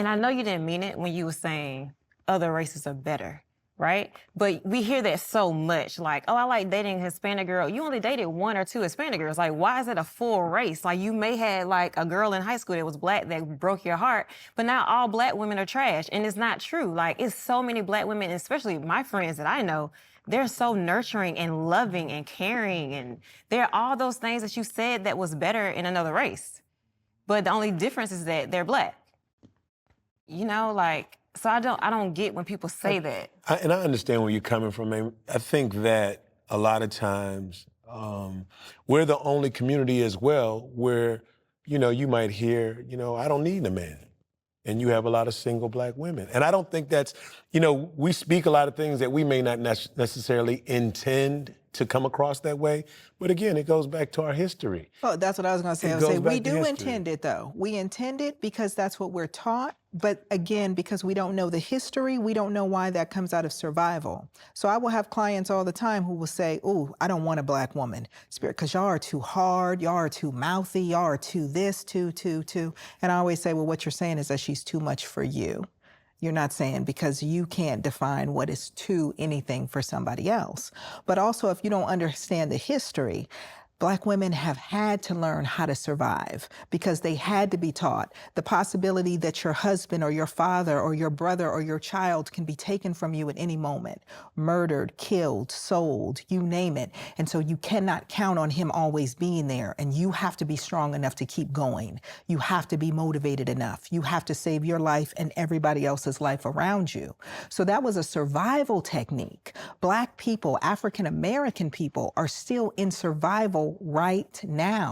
And I know you didn't mean it when you were saying other races are better, right? But we hear that so much, like, oh, I like dating a Hispanic girl. You only dated one or two Hispanic girls. Like, why is it a full race? Like, you may have like a girl in high school that was black that broke your heart, but now all black women are trash. And it's not true. Like, it's so many black women, especially my friends that I know, they're so nurturing and loving and caring. And there are all those things that you said that was better in another race. But the only difference is that they're black. You know, like, so I don't get when people say that. And I understand where you're coming from. And I think that a lot of times we're the only community as well where, you might hear, I don't need a man. And you have a lot of single black women. And I don't think that's, we speak a lot of things that we may not necessarily intend to come across that way. But again, it goes back to our history. Oh, that's what I was going to say. It goes back We to do history. intend it, though. We intend it because that's what we're taught. But again, because we don't know the history, we don't know why that comes out of survival. So I will have clients all the time who will say, oh, I don't want a black woman, Spirit, because y'all are too hard, y'all are too mouthy, y'all are too this, too. And I always say, well, what you're saying is that she's too much for you. You're not saying because you can't define what is too anything for somebody else. But also, if you don't understand the history, Black women have had to learn how to survive because they had to be taught the possibility that your husband or your father or your brother or your child can be taken from you at any moment, murdered, killed, sold, you name it. And so you cannot count on him always being there, and you have to be strong enough to keep going. You have to be motivated enough. You have to save your life and everybody else's life around you. So that was a survival technique. Black people, African American people, are still in survival right now.